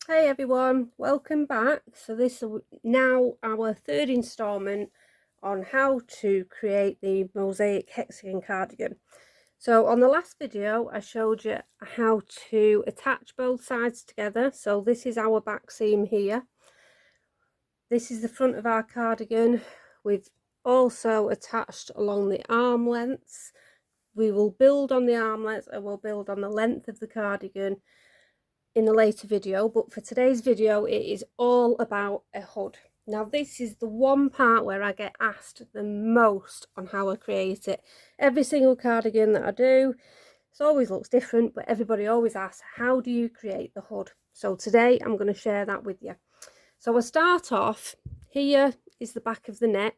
Hey everyone, welcome back. So this is now our third installment on how to create the mosaic hexagon cardigan. So on the last video I showed you how to attach both sides together. So this is our back seam here. This is the front of our cardigan. We've also attached along the arm lengths. We will build on the arm length and we'll build on the length of the cardigan in a later video, but for today's video it is all about a hood. Now this is the one part where I get asked the most on how I create it. Every single cardigan that I do, it always looks different, but everybody always asks, how do you create the hood? So today I'm going to share that with you. So I start off, here is the back of the neck.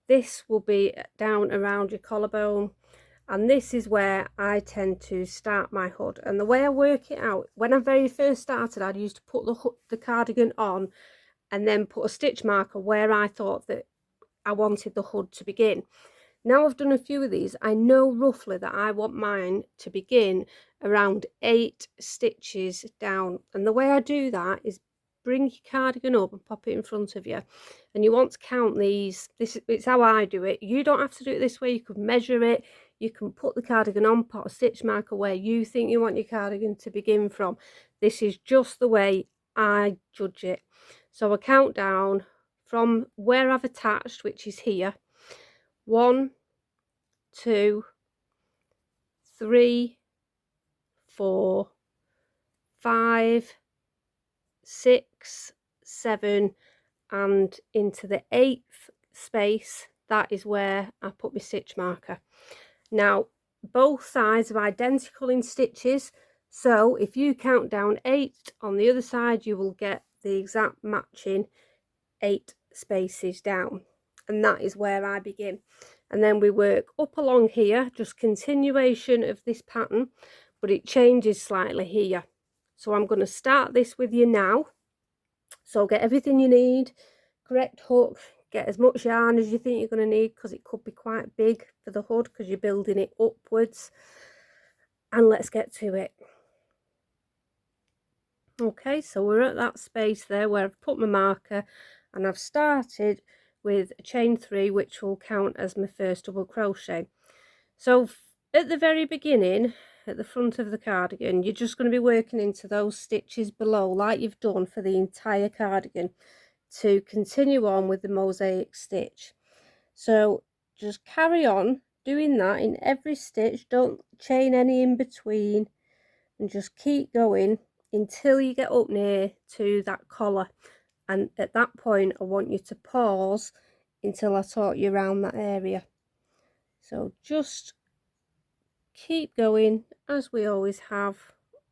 This will be down around your collarbone. And this is where I tend to start my hood. And the way I work it out, when I very first started, I used to put the cardigan on and then put a stitch marker where I thought that I wanted the hood to begin. Now I've done a few of these, I know roughly that I want mine to begin around 8 stitches down. And the way I do that is bring your cardigan up and pop it in front of you, and you want to count these. It's how I do it. You don't have to do it this way. You could measure it, you can put the cardigan on, put a stitch marker where you think you want your cardigan to begin from. This is just the way I judge it. So I count down from where I've attached, which is here. 1, 2, 3, 4, 5, 6, 7, and into the 8th space, that is where I put my stitch marker. Now both sides are identical in stitches, so if you count down 8 on the other side, you will get the exact matching 8 spaces down, and that is where I begin. And then we work up along here, just continuation of this pattern, but it changes slightly here. So I'm going to start this with you now. So get everything you need, correct hook, get as much yarn as you think you're going to need, because it could be quite big for the hood because you're building it upwards. And let's get to it. Okay, so we're at that space there where I've put my marker, and I've started with a chain 3, which will count as my first double crochet. So at the very beginning, at the front of the cardigan, you're just going to be working into those stitches below like you've done for the entire cardigan, to continue on with the mosaic stitch. So just carry on doing that in every stitch, don't chain any in between, and just keep going until you get up near to that collar. And at that point I want you to pause until I talk you around that area. So just keep going as we always have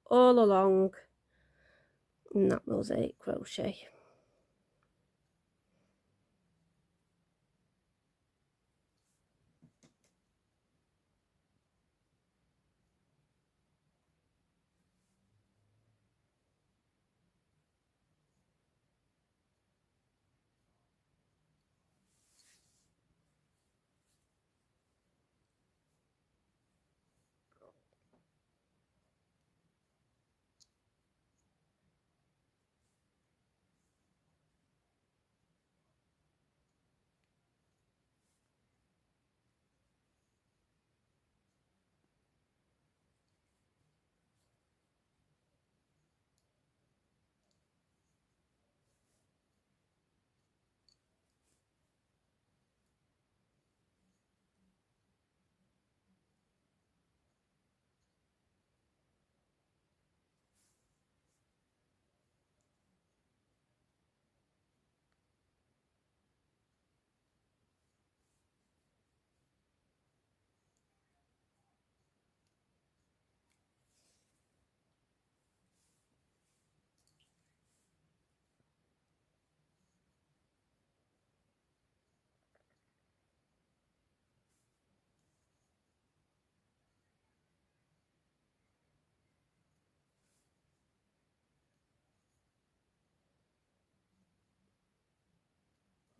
all along in that mosaic crochet.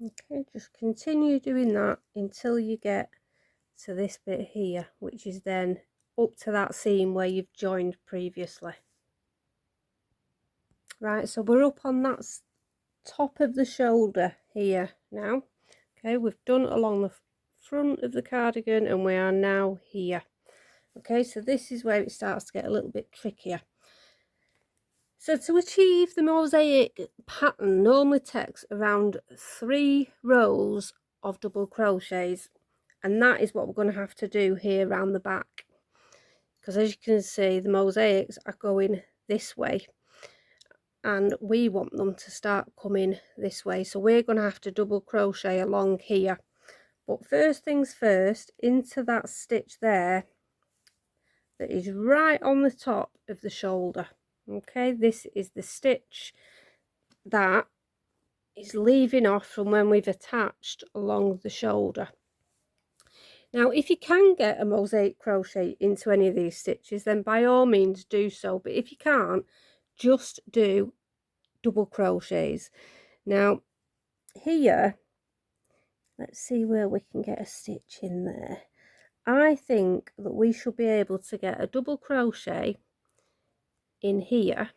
Okay, just continue doing that until you get to this bit here, which is then up to that seam where you've joined previously. Right, so we're up on that top of the shoulder here now. Okay, we've done along the front of the cardigan and we are now here. Okay, so this is where it starts to get a little bit trickier. So to achieve the mosaic pattern normally takes around 3 rows of double crochets, and that is what we're going to have to do here around the back, because as you can see the mosaics are going this way and we want them to start coming this way, so we're going to have to double crochet along here. But first things first, into that stitch there that is right on the top of the shoulder. Okay, this is the stitch that is leaving off from when we've attached along the shoulder. Now if you can get a mosaic crochet into any of these stitches, then by all means do so, but if you can't, just do double crochets. Now here, let's see where we can get a stitch in there. I think that we should be able to get a double crochet in here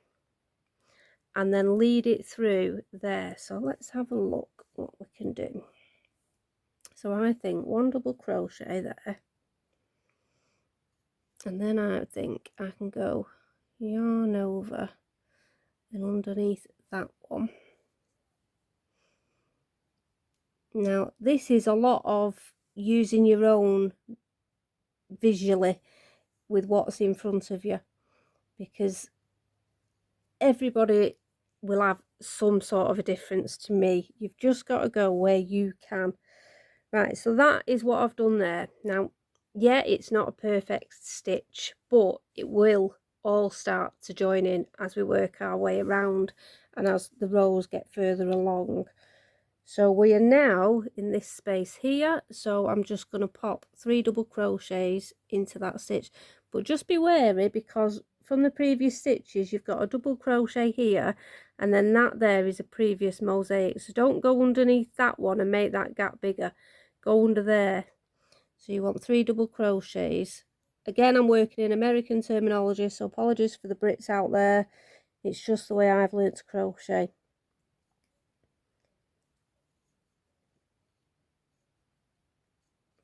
and then lead it through there. So let's have a look what we can do. So I think 1 double crochet there, and then I think I can go yarn over and underneath that one. Now this is a lot of using your own visually with what's in front of you, because everybody will have some sort of a difference. To me, you've just got to go where you can. Right, so that is what I've done there. Now yeah, it's not a perfect stitch, but it will all start to join in as we work our way around and as the rows get further along. So we are now in this space here, so I'm just going to pop 3 double crochets into that stitch, but just be wary, because from the previous stitches you've got a double crochet here and then that there is a previous mosaic, so don't go underneath that one and make that gap bigger, go under there. So you want 3 double crochets. Again, I'm working in American terminology, so apologies for the Brits out there, it's just the way I've learned to crochet.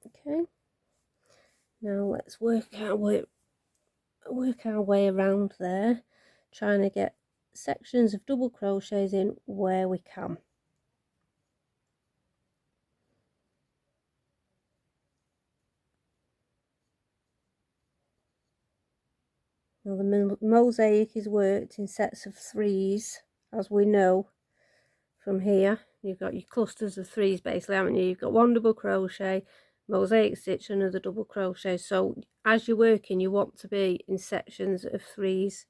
Okay, now let's work our way around there, trying to get sections of double crochets in where we can. Now the mosaic is worked in sets of 3s, as we know from here. You've got your clusters of 3s basically, haven't you? You've got 1 double crochet, mosaic stitch, another double crochet. So as you're working, you want to be in sections of 3s.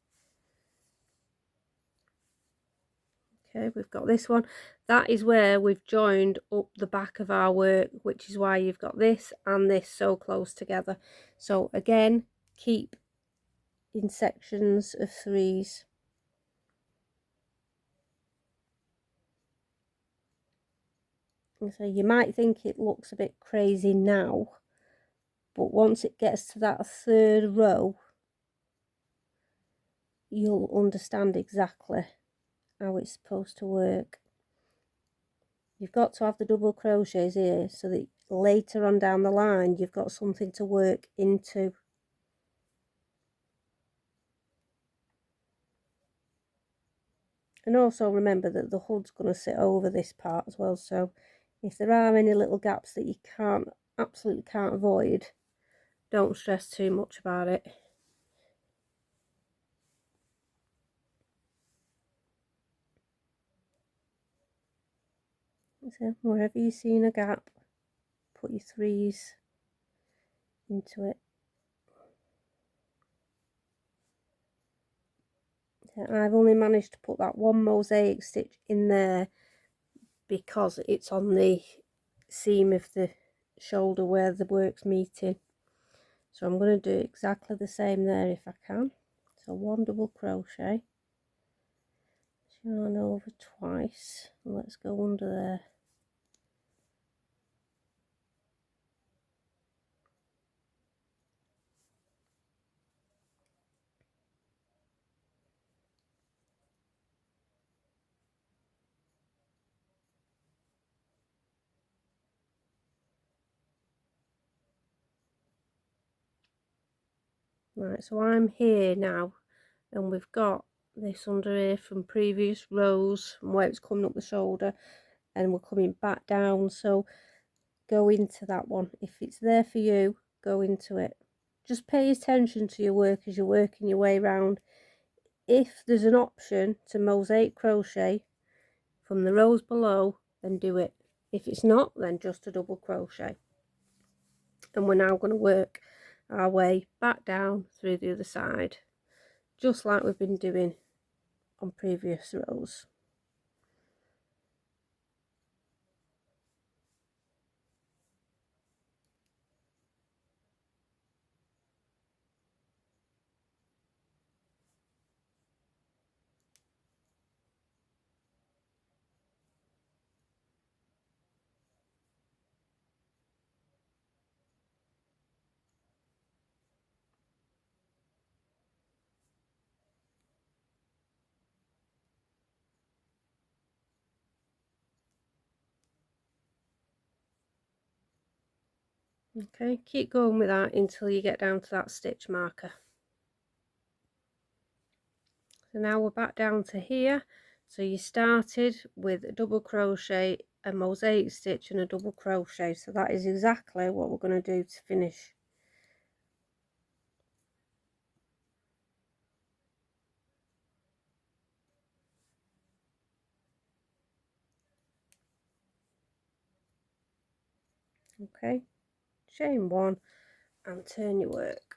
Okay, we've got this one. That is where we've joined up the back of our work, which is why you've got this and this so close together. So again, keep in sections of 3s. And so you might think it looks a bit crazy now, but once it gets to that 3rd row, you'll understand exactly how it's supposed to work. You've got to have the double crochets here so that later on down the line you've got something to work into. And also remember that the hood's going to sit over this part as well, so if there are any little gaps that you absolutely can't avoid, don't stress too much about it. So wherever you've seen a gap, put your 3s into it. So I've only managed to put that 1 mosaic stitch in there because it's on the seam of the shoulder where the work's meeting. So I'm going to do exactly the same there if I can. So 1 double crochet, yarn over twice, and let's go under there. Right, so I'm here now, and we've got this under here from previous rows, from where it's coming up the shoulder, and we're coming back down. So go into that one. If it's there for you, go into it. Just pay attention to your work as you're working your way around. If there's an option to mosaic crochet from the rows below, then do it. If it's not, then just a double crochet. And we're now going to work our way back down through the other side, just like we've been doing on previous rows. Okay, keep going with that until you get down to that stitch marker. So now we're back down to here. So you started with a double crochet, a mosaic stitch and a double crochet. So that is exactly what we're going to do to finish. Okay, chain one and turn your work.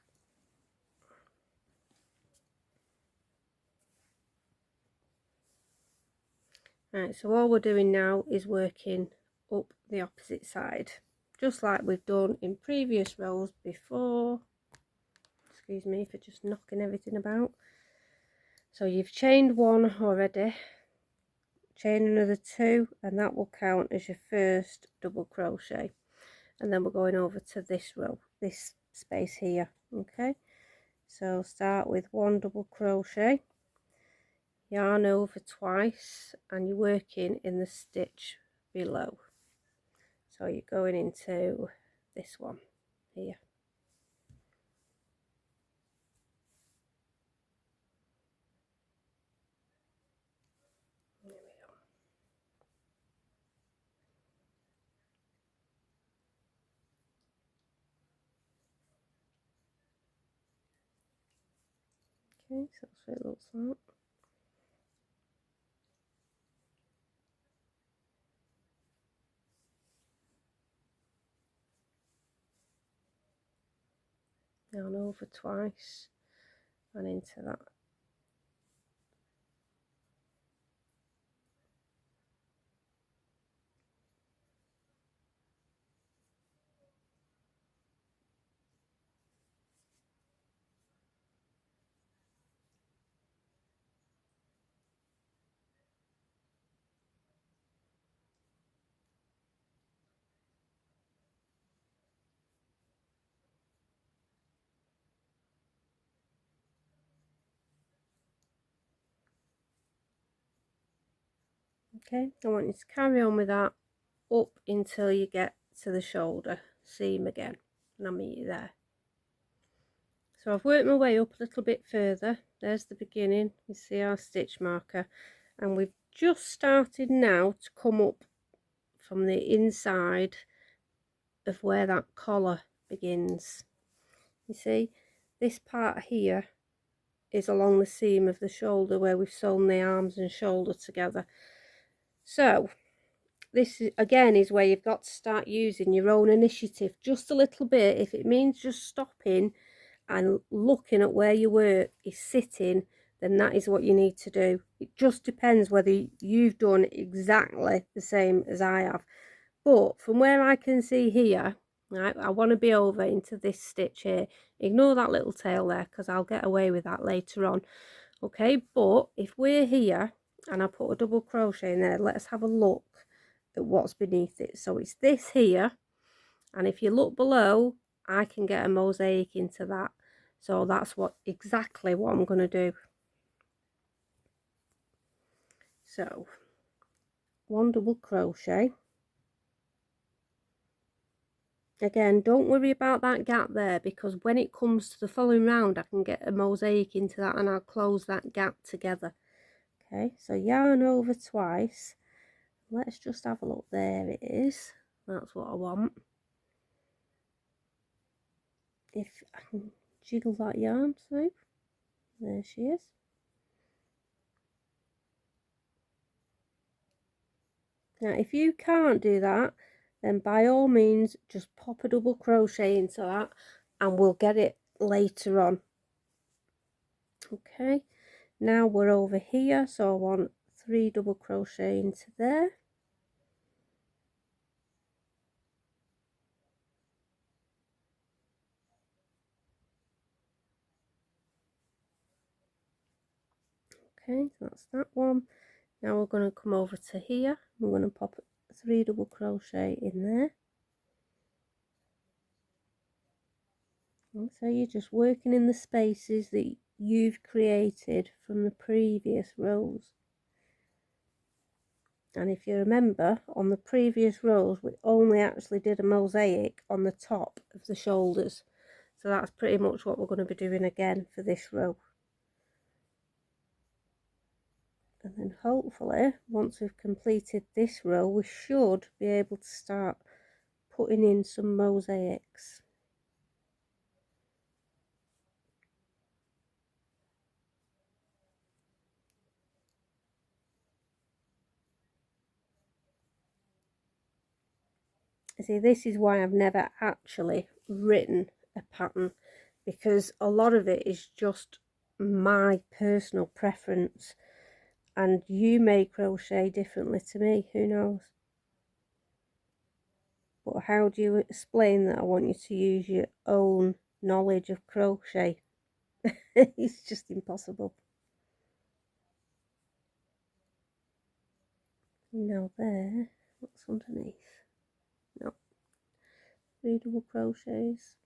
Right, so all we're doing now is working up the opposite side, just like we've done in previous rows before. Excuse me for just knocking everything about. So you've chained one already, chain another two, and that will count as your first double crochet. And then we're going over to this row, this space here. Okay, so start with one double crochet, yarn over twice, and you're working in the stitch below. So you're going into this one here. There we go. Okay, so that's what it looks like. Yarn over twice and into that. Okay, I want you to carry on with that up until you get to the shoulder seam again, and I'll meet you there. So I've worked my way up a little bit further. There's the beginning, you see our stitch marker, and we've just started now to come up from the inside of where that collar begins. You see, this part here is along the seam of the shoulder where we've sewn the arms and shoulder together. So this again is where you've got to start using your own initiative just a little bit. If it means just stopping and looking at where your work is sitting, then that is what you need to do. It just depends whether you've done exactly the same as I have. But from where I can see here, right, I want to be over into this stitch here. Ignore that little tail there because I'll get away with that later on. Okay, but if we're here and I put a double crochet in there, let's have a look at what's beneath it. So it's this here, and if you look below, I can get a mosaic into that. So that's exactly what I'm going to do. So one double crochet, Again, don't worry about that gap there, because when it comes to the following round I can get a mosaic into that and I'll close that gap together. Okay, so yarn over twice. Let's just have a look. There it is. That's what I want. If I can jiggle that yarn through. There she is. Now if you can't do that, then by all means just pop a double crochet into that and we'll get it later on. Okay, now we're over here, so I want 3 double crochet into there. Okay, so that's that one. Now we're going to come over to here. I'm going to pop 3 double crochet in there. And so you're just working in the spaces that you've created from the previous rows. And if you remember, on the previous rows we only actually did a mosaic on the top of the shoulders, so that's pretty much what we're going to be doing again for this row. And then hopefully once we've completed this row we should be able to start putting in some mosaics. See, this is why I've never actually written a pattern, because a lot of it is just my personal preference, and you may crochet differently to me, who knows. But how do you explain that I want you to use your own knowledge of crochet? It's just impossible. Now there, what's underneath? No, 3 double crochets.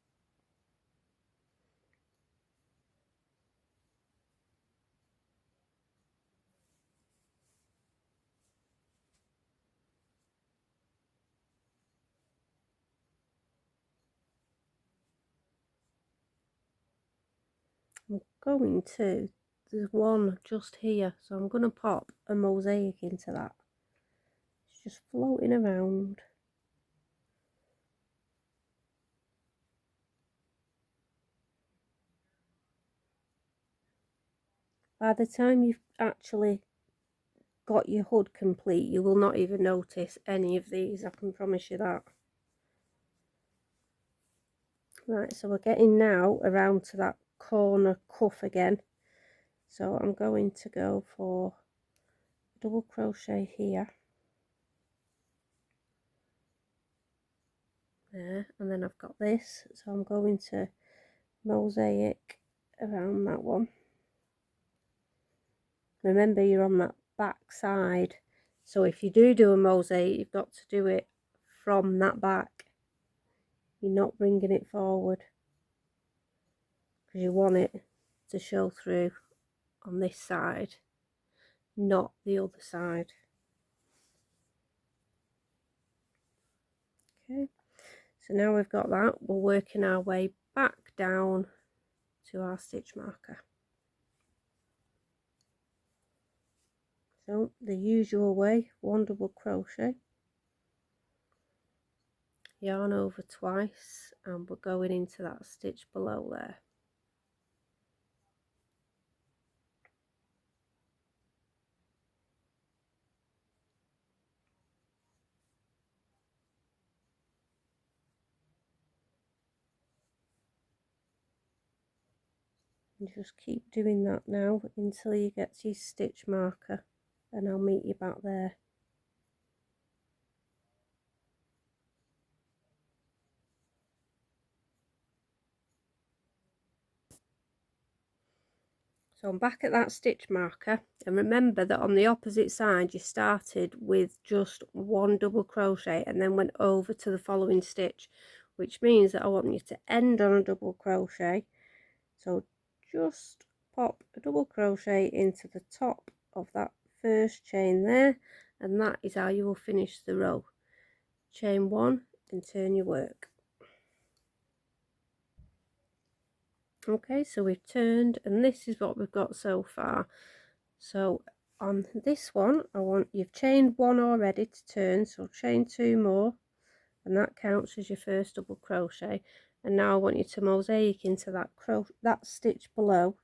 I'm going to, there's one just here, so I'm going to pop a mosaic into that. It's just floating around. By the time you've actually got your hood complete, you will not even notice any of these, I can promise you that. Right, so we're getting now around to that corner cuff again, so I'm going to go for double crochet here, there, and then I've got this, so I'm going to mosaic around that one. Remember, you're on that back side, so if you do a mosaic, you've got to do it from that back. You're not bringing it forward, because you want it to show through on this side, not the other side. Okay, so now we've got that, we're working our way back down to our stitch marker. So the usual way, 1 double crochet, yarn over twice, and we're going into that stitch below there. And just keep doing that now until you get to your stitch marker, and I'll meet you back there. So I'm back at that stitch marker, and remember that on the opposite side you started with just 1 double crochet and then went over to the following stitch, which means that I want you to end on a double crochet. So just pop a double crochet into the top of that first chain there, and that is how you will finish the row. Chain 1 and turn your work. Okay, so we've turned, and this is what we've got so far. So on this one, you've chained one already to turn, so chain 2 more, and that counts as your first double crochet. And now I want you to mosaic into that stitch below.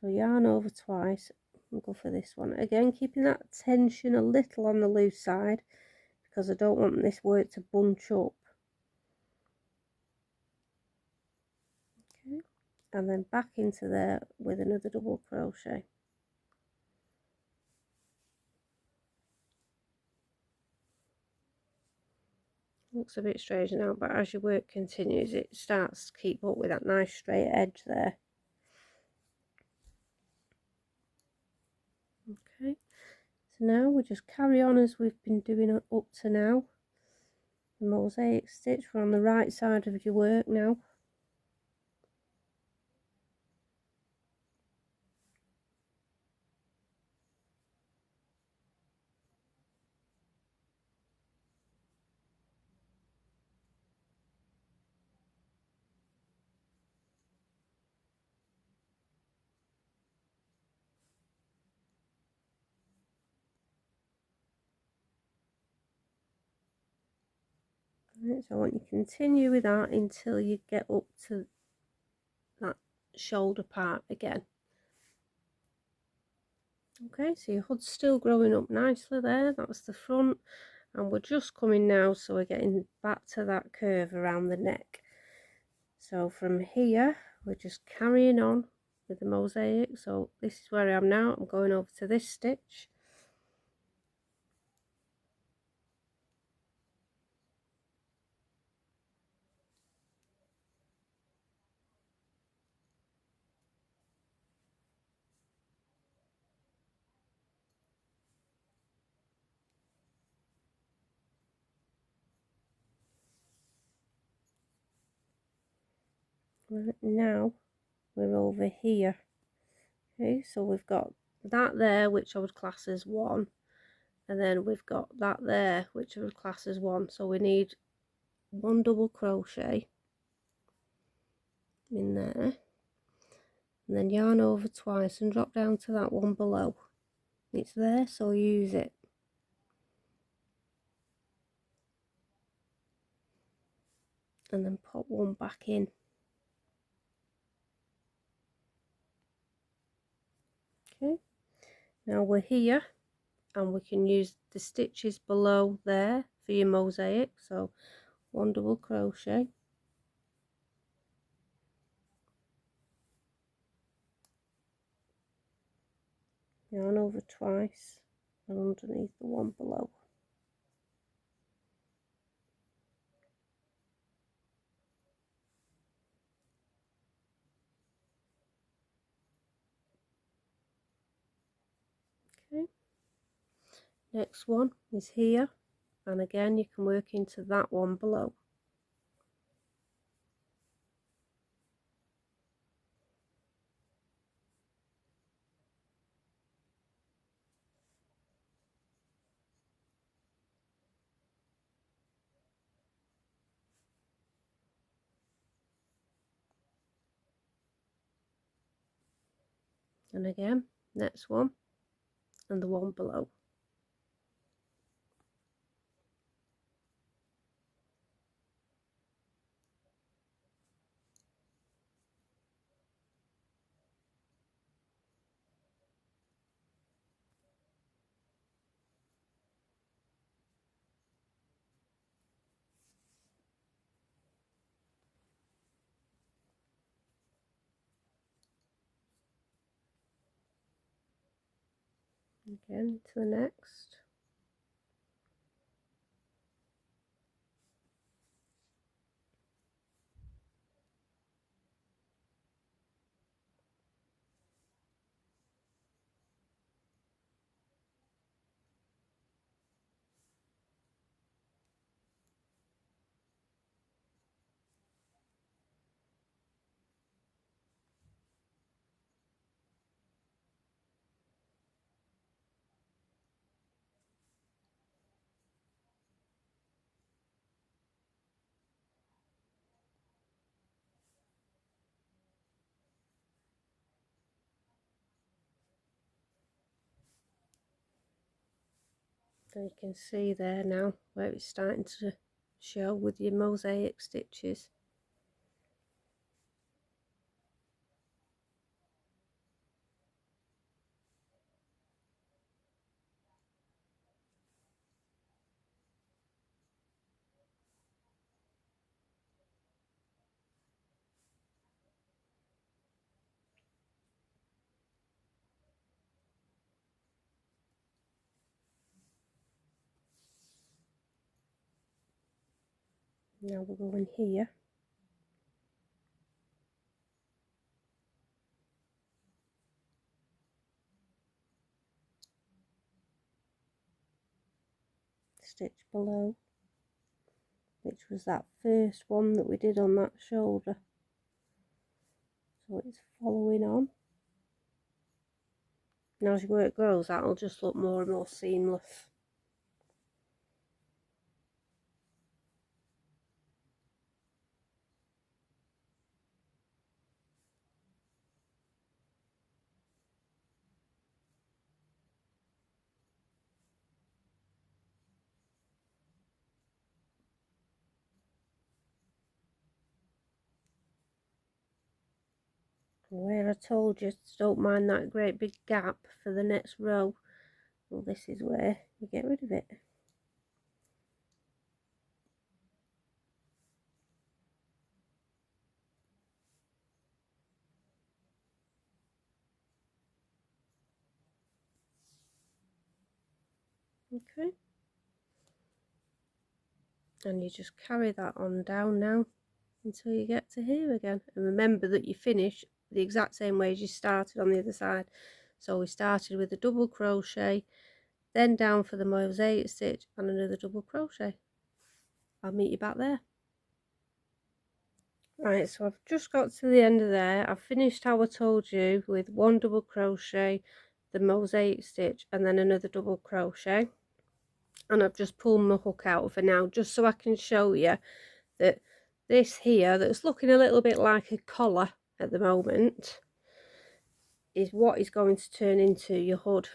So yarn over twice and go for this one again, keeping that tension a little on the loose side because I don't want this work to bunch up. Okay, and then back into there with another double crochet. Looks a bit strange now, but as your work continues it starts to keep up with that nice straight edge there. Okay, so now we'll just carry on as we've been doing up to now. The mosaic stitch, we're on the right side of your work now. Right, so I want you to continue with that until you get up to that shoulder part again. Okay, so your hood's still growing up nicely there, that's the front, and we're just coming now, so we're getting back to that curve around the neck. So from here we're just carrying on with the mosaic. So this is where I am now, I'm going over to this stitch. Right, now we're over here. Okay, so we've got that there, which I would class as 1, and then we've got that there, which I would class as 1. So we need 1 double crochet in there, and then yarn over twice and drop down to that one below. It's there, so use it. And then pop one back in. Okay, now we're here, and we can use the stitches below there for your mosaic. So 1 double crochet, yarn over twice, and underneath the one below. Okay, next one is here, and again you can work into that one below. And again, next one and the one below. Again to the next. So you can see there now where it's starting to show with your mosaic stitches. Now we'll go in here. Stitch below, which was that first one that we did on that shoulder. So it's following on. Now as your work grows, that'll just look more and more seamless. Where I told you, don't mind that great big gap for the next row. Well, this is where you get rid of it. Okay. And you just carry that on down now until you get to here again. And remember that you finish the exact same way as you started on the other side. So we started with a double crochet, then down for the mosaic stitch and another double crochet. I'll meet you back there. Right, so I've just got to the end of there. I've finished how I told you with one double crochet, the mosaic stitch and then another double crochet. And I've just pulled my hook out for now, just so I can show you that this here, that's looking a little bit like a collar at the moment, is what is going to turn into your hood.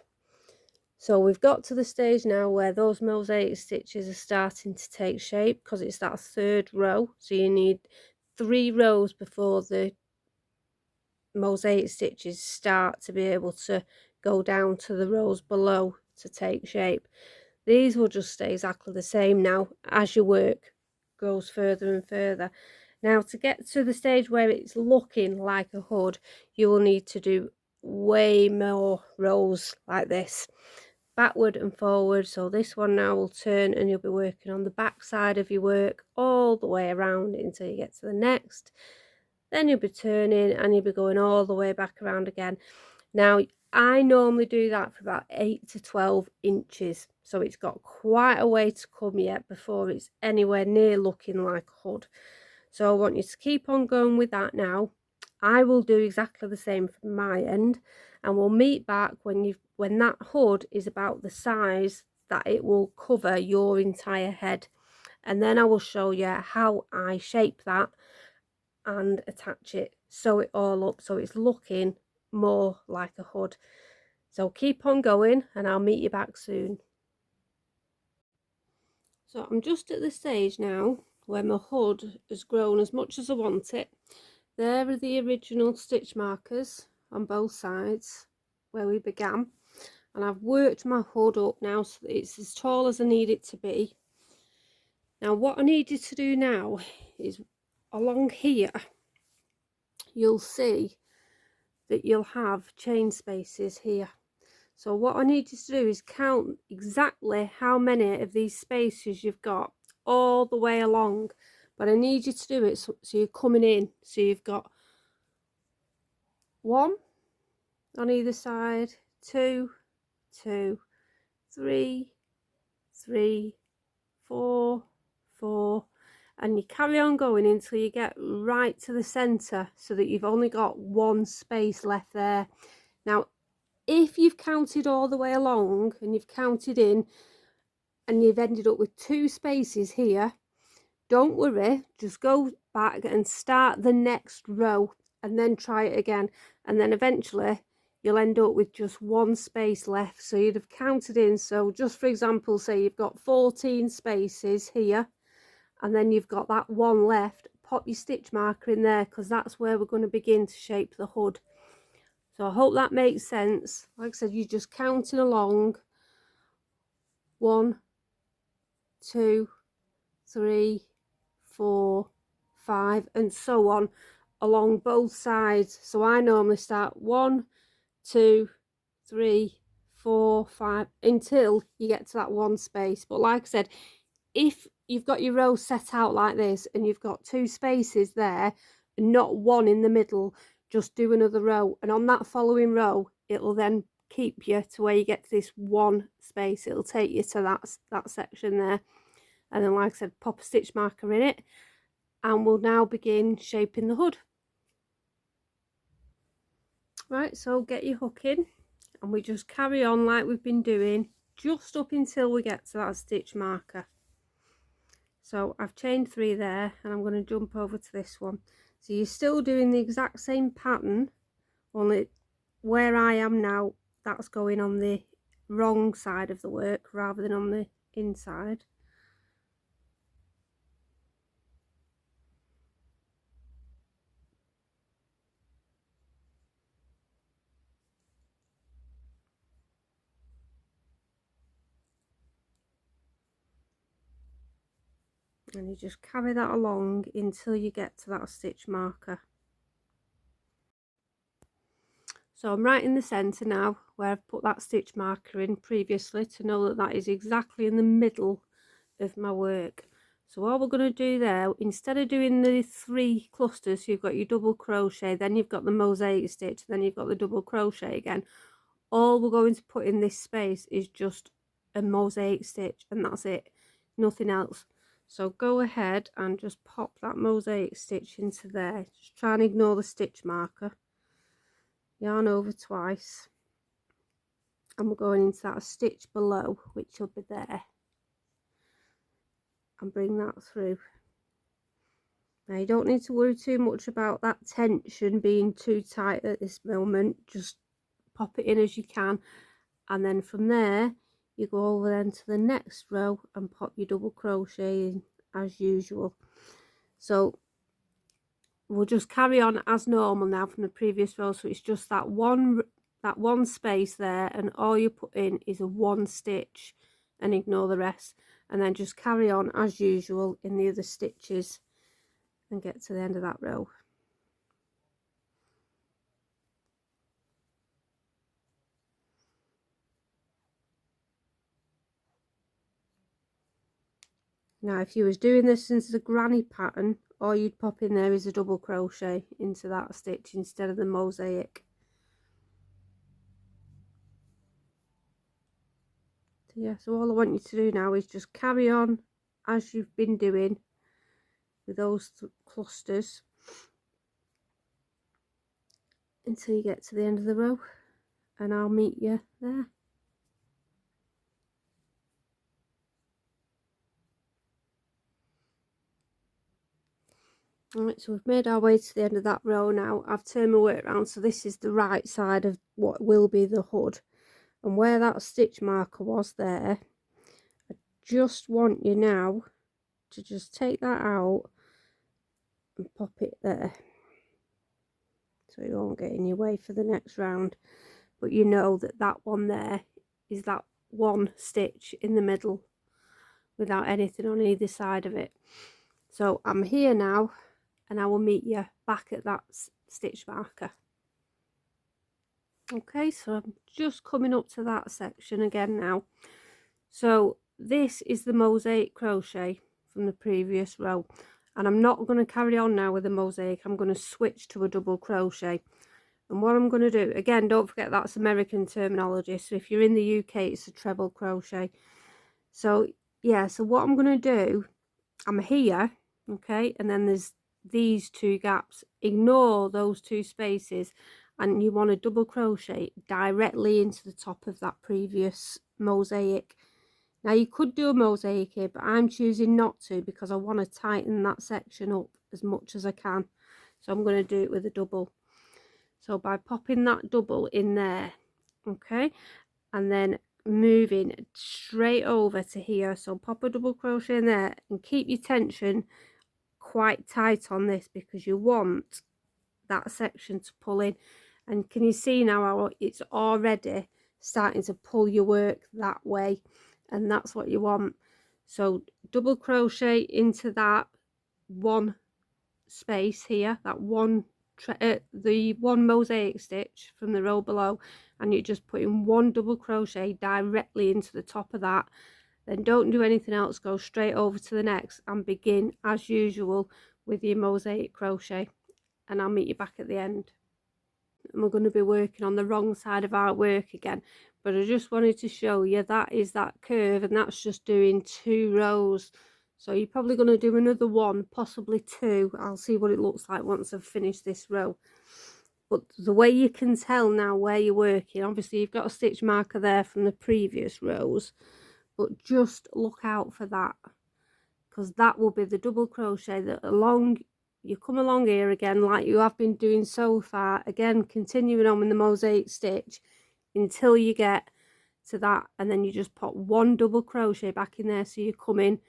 So we've got to the stage now where those mosaic stitches are starting to take shape, because it's that third row. So you need 3 rows before the mosaic stitches start to be able to go down to the rows below to take shape. These will just stay exactly the same now as your work goes further and further. Now, to get to the stage where it's looking like a hood, you will need to do way more rows like this, backward and forward. So this one now will turn and you'll be working on the back side of your work all the way around until you get to the next. Then you'll be turning and you'll be going all the way back around again. Now, I normally do that for about 8 to 12 inches. So it's got quite a way to come yet before it's anywhere near looking like a hood. So I want you to keep on going with that now. I will do exactly the same from my end, and we'll meet back when that hood is about the size that it will cover your entire head. And then I will show you how I shape that and attach it, sew it all up so it's looking more like a hood. So keep on going and I'll meet you back soon. So I'm just at the stage now where my hood has grown as much as I want it. There are the original stitch markers on both sides where we began, and I've worked my hood up now so that it's as tall as I need it to be. Now what I need you to do now is along here you'll see that you'll have chain spaces here. So what I need you to do is count exactly how many of these spaces you've got all the way along, but I need you to do it so you're coming in, so you've got 1 on either side, 2, 2, 3, 3, 4, 4, and you carry on going until you get right to the center so that you've only got 1 space left there. Now if you've counted all the way along and you've counted in and you've ended up with 2 spaces here, don't worry, just go back and start the next row and then try it again, and then eventually you'll end up with just one space left. So you'd have counted in, so just for example, say you've got 14 spaces here, and then you've got that one left. Pop your stitch marker in there, because that's where we're going to begin to shape the hood. So I hope that makes sense. Like I said, you're just counting along. 1, 2, 3, 4, 5, and so on along both sides. So I normally start 1, 2, 3, 4, 5 until you get to that one space. But like I said, if you've got your row set out like this and you've got 2 spaces there and not one in the middle, just do another row, and on that following row it'll then keep you to where you get to this one space. It'll take you to that section there, and then like I said, pop a stitch marker in it, and we'll now begin shaping the hood. Right, so get your hook in, and we just carry on like we've been doing just up until we get to that stitch marker. So I've chained 3 there, and I'm going to jump over to this one. So you're still doing the exact same pattern, only where I am now, that's going on the wrong side of the work rather than on the inside. And you just carry that along until you get to that stitch marker. So I'm right in the centre now, where I've put that stitch marker in previously, to know that that is exactly in the middle of my work. So all we're going to do there, instead of doing the 3 clusters, so you've got your double crochet, then you've got the mosaic stitch, then you've got the double crochet again, all we're going to put in this space is just a mosaic stitch, and that's it, nothing else. So go ahead and just pop that mosaic stitch into there. Just try and ignore the stitch marker. Yarn over twice, and we're going into that stitch below, which will be there, and bring that through. Now you don't need to worry too much about that tension being too tight at this moment. Just pop it in as you can, and then from there you go over then to the next row and pop your double crochet in as usual. So we'll just carry on as normal now from the previous row. So it's just that one space there, and all you put in is a 1 stitch, and ignore the rest, and then just carry on as usual in the other stitches and get to the end of that row. Now if you was doing this as a granny pattern, all you'd pop in there is a double crochet into that stitch instead of the mosaic. So yeah, so all I want you to do now is just carry on as you've been doing with those clusters until you get to the end of the row, and I'll meet you there. Alright, so we've made our way to the end of that row now. I've turned my work around, so this is the right side of what will be the hood, and where that stitch marker was there, I just want you now to just take that out and pop it there, so it won't get in your way for the next round. But you know that that one there is that 1 stitch in the middle without anything on either side of it. So I'm here now, and I will meet you back at that stitch marker. Okay, so I'm just coming up to that section again now. So this is the mosaic crochet from the previous row, and I'm not going to carry on now with the mosaic. I'm going to switch to a double crochet, and what I'm going to do, again, don't forget that's American terminology, so if you're in the UK it's a treble crochet. So yeah, so what I'm going to do, I'm here, okay, and then there's these 2 gaps. Ignore those 2 spaces, and you want to double crochet directly into the top of that previous mosaic. Now you could do a mosaic here, but I'm choosing not to because I want to tighten that section up as much as I can. So I'm going to do it with a double. So by popping that double in there, okay, and then moving straight over to here, so pop a double crochet in there and keep your tension quite tight on this because you want that section to pull in. And can you see now how it's already starting to pull your work that way, and that's what you want. So double crochet into that one space here, that one the one mosaic stitch from the row below, and you're just putting one double crochet directly into the top of that. Then don't do anything else, go straight over to the next and begin as usual with your mosaic crochet, and I'll meet you back at the end. And we're going to be working on the wrong side of our work again, but I just wanted to show you that is that curve, and that's just doing 2 rows. So you're probably going to do another one, possibly 2. I'll see what it looks like once I've finished this row. But the way you can tell now where you're working, obviously you've got a stitch marker there from the previous rows, but just look out for that, because that will be the double crochet that you come along here again like you have been doing so far, again continuing on with the mosaic stitch until you get to that, and then you just pop one double crochet back in there. So you come in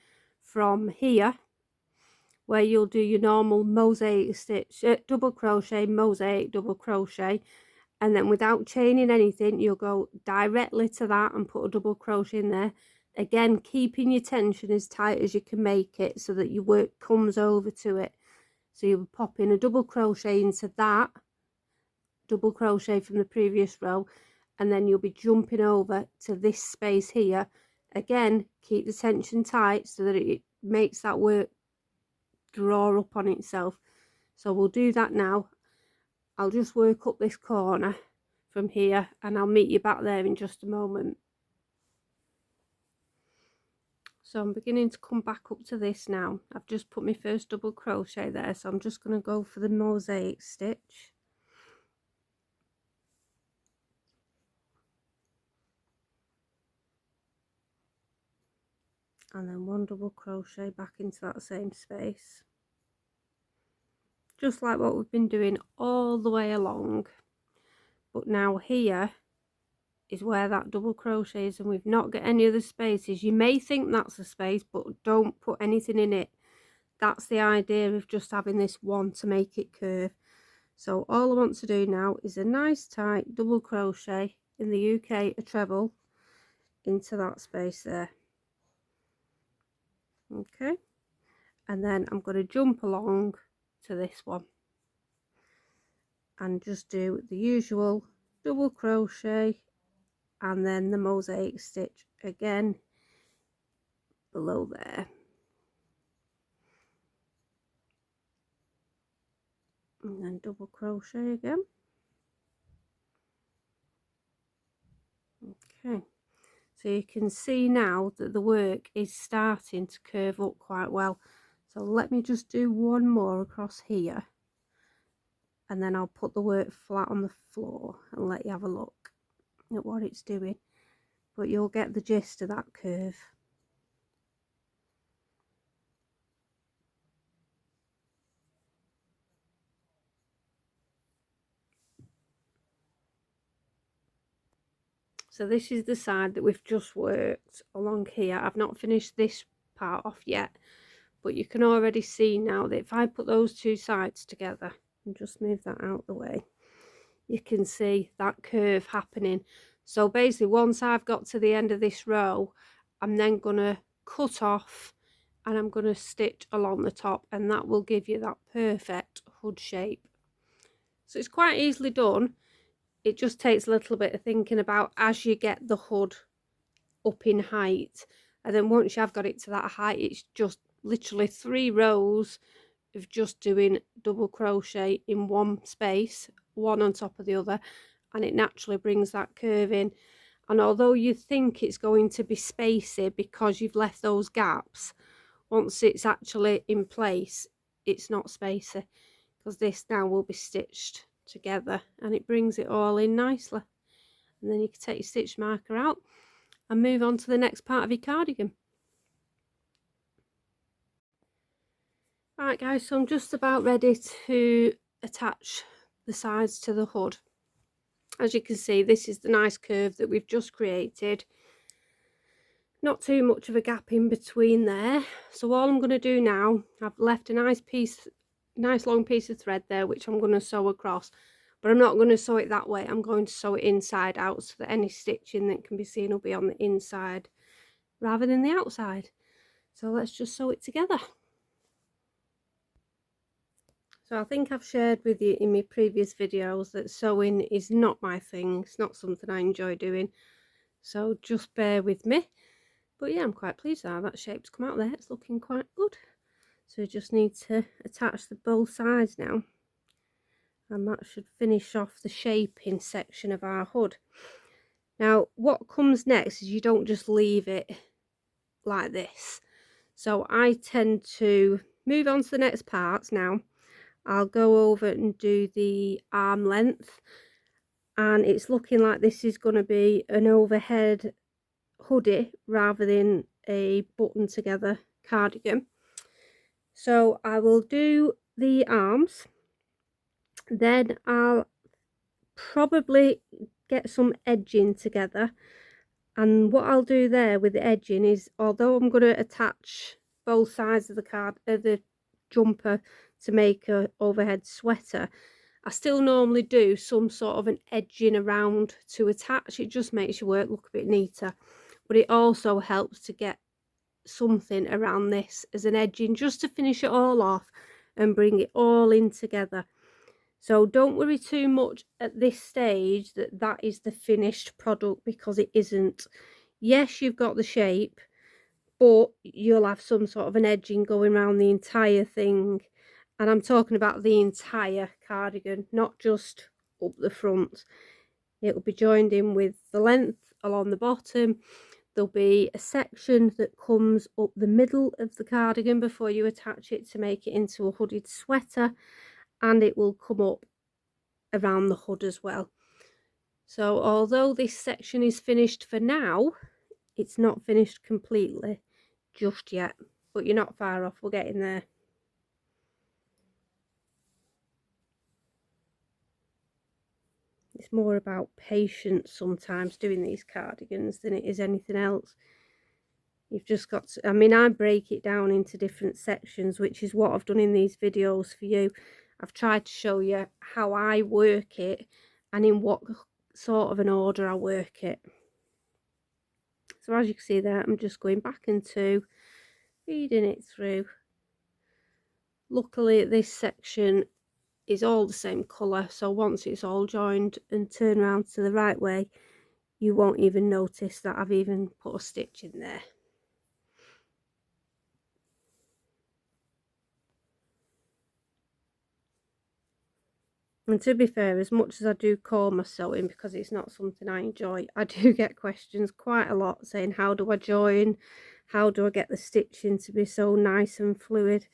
from here where you'll do your normal mosaic stitch, double crochet, mosaic, double crochet, and then without chaining anything you'll go directly to that and put a double crochet in there, again keeping your tension as tight as you can make it so that your work comes over to it. So you'll pop in a double crochet into that double crochet from the previous row, and then you'll be jumping over to this space here. Again, keep the tension tight so that it makes that work draw up on itself. So we'll do that now. I'll just work up this corner from here and I'll meet you back there in just a moment. So I'm beginning to come back up to this now. I've just put my first double crochet there, so I'm just going to go for the mosaic stitch. And then one double crochet back into that same space. Just like what we've been doing all the way along. But now here is where that double crochet is, and we've not got any other spaces. You may think that's a space, but don't put anything in it. That's the idea of just having this one to make it curve. So all I want to do now is a nice tight double crochet, in the UK a treble, into that space there. Okay, and then I'm going to jump along to this one and just do the usual double crochet and then the mosaic stitch again below there, and then double crochet again. Okay, so you can see now that the work is starting to curve up quite well. So let me just do one more across here, and then I'll put the work flat on the floor and let you have a look at what it's doing, but you'll get the gist of that curve. So this is the side that we've just worked along here. I've not finished this part off yet, but you can already see now that if I put those two sides together and just move that out the way, you can see that curve happening. So basically once I've got to the end of this row, I'm then going to cut off and I'm going to stitch along the top, and that will give you that perfect hood shape. So it's quite easily done. It just takes a little bit of thinking about as you get the hood up in height, and then once you have got it to that height, it's just literally 3 rows of just doing double crochet in one space, one on top of the other, and it naturally brings that curve in. And although you think it's going to be spacey because you've left those gaps, once it's actually in place, it's not spacey, because this now will be stitched together and it brings it all in nicely. And then you can take your stitch marker out and move on to the next part of your cardigan. Right guys, so I'm just about ready to attach the sides to the hood. As you can see, this is the nice curve that we've just created. Not too much of a gap in between there. So all I'm going to do now, I've left a nice long piece of thread there, which I'm going to sew across, but I'm not going to sew it that way. I'm going to sew it inside out so that any stitching that can be seen will be on the inside rather than the outside. So let's just sew it together. So I think I've shared with you in my previous videos that sewing is not my thing. It's not something I enjoy doing. So just bear with me. But yeah, I'm quite pleased with how that shape's come out there. It's looking quite good. So we just need to attach the both sides now. And that should finish off the shaping section of our hood. Now, what comes next is you don't just leave it like this. So I tend to move on to the next parts now. I'll go over and do the arm length, and it's looking like this is going to be an overhead hoodie rather than a button together cardigan. So I will do the arms, then I'll probably get some edging together, and what I'll do there with the edging is, although I'm going to attach both sides of the jumper to make a overhead sweater, I still normally do some sort of an edging around to attach. It just makes your work look a bit neater, but it also helps to get something around this as an edging just to finish it all off and bring it all in together. So don't worry too much at this stage that that is the finished product, because it isn't. Yes, you've got the shape, but you'll have some sort of an edging going around the entire thing. And I'm talking about the entire cardigan, not just up the front. It'll be joined in with the length along the bottom. There'll be a section that comes up the middle of the cardigan before you attach it to make it into a hooded sweater, and it will come up around the hood as well. So although this section is finished for now, it's not finished completely just yet, but you're not far off. We're getting there. It's more about patience sometimes doing these cardigans than it is anything else. You've just got to, I mean, I break it down into different sections, which is what I've done in these videos for you. I've tried to show you how I work it and in what sort of an order I work it. So as you can see there, I'm just going back into feeding it through. Luckily this section is all the same colour, so once it's all joined and turned around to the right way, you won't even notice that I've even put a stitch in there. And to be fair, as much as I do call my sewing because it's not something I enjoy, I do get questions quite a lot saying, how do I join? How do I get the stitching to be so nice and fluid?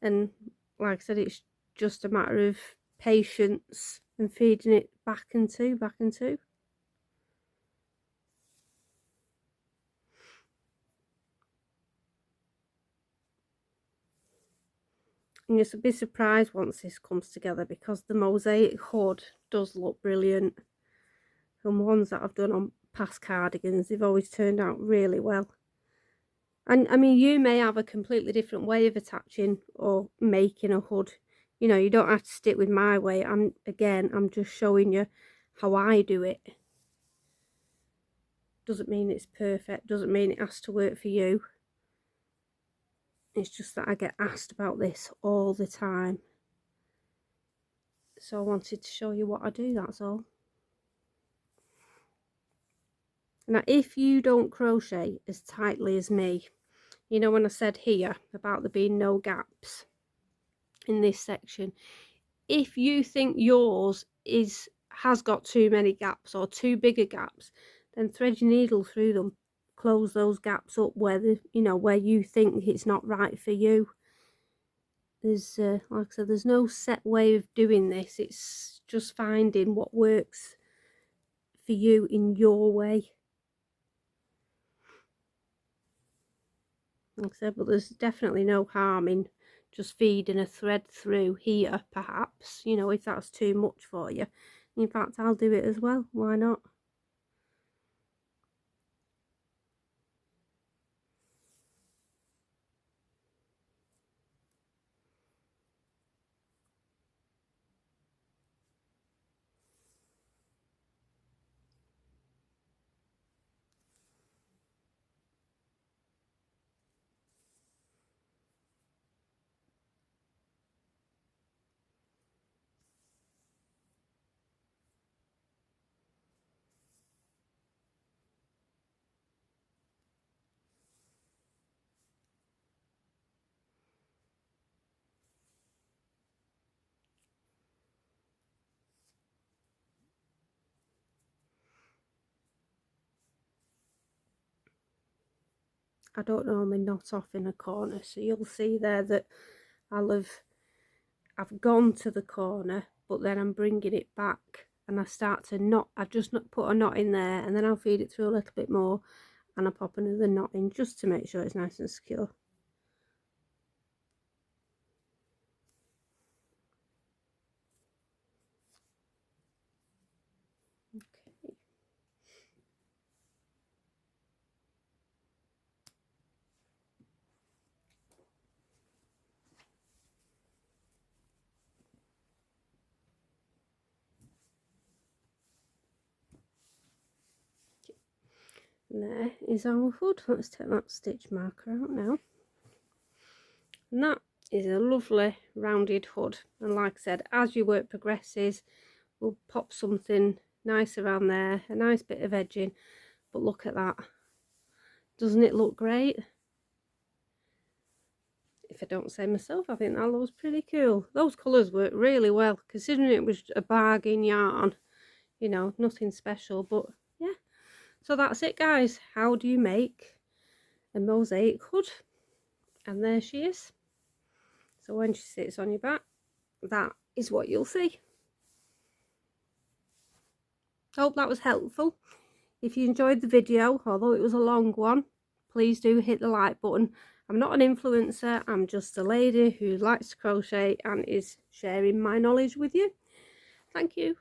And like I said, it's just a matter of patience and feeding it back and two. And you'll be surprised once this comes together, because the mosaic hood does look brilliant. From ones that I've done on past cardigans, they've always turned out really well. And I mean, you may have a completely different way of attaching or making a hood. You know, you don't have to stick with my way. I'm just showing you how I do it. Doesn't mean it's perfect, doesn't mean it has to work for you. It's just that I get asked about this all the time. So I wanted to show you what I do, that's all. Now, if you don't crochet as tightly as me, you know when I said here about there being no gaps in this section, if you think yours has got too many gaps or too bigger gaps, then thread your needle through them, close those gaps up where where you think it's not right for you. There's like I said, there's no set way of doing this. It's just finding what works for you in your way. Like I said, but there's definitely no harm in just feeding a thread through here, perhaps, you know, if that's too much for you. In fact, I'll do it as well, why not? I don't normally knot off in a corner, so you'll see there that I've gone to the corner, but then I'm bringing it back and I start to knot. I just put a knot in there, and then I'll feed it through a little bit more and I pop another knot in just to make sure it's nice and secure. Okay. And there is our hood. Let's take that stitch marker out now. And that is a lovely rounded hood. And like I said, as your work progresses, we'll pop something nice around there, a nice bit of edging. But look at that. Doesn't it look great? If I don't say myself, I think that looks pretty cool. Those colours work really well, considering it was a bargain yarn. You know, nothing special, but yeah. So that's it, guys. How do you make a mosaic hood? And there she is. So when she sits on your back, that is what you'll see. Hope that was helpful. If you enjoyed the video, although it was a long one, please do hit the like button. I'm not an influencer, I'm just a lady who likes to crochet and is sharing my knowledge with you. Thank you.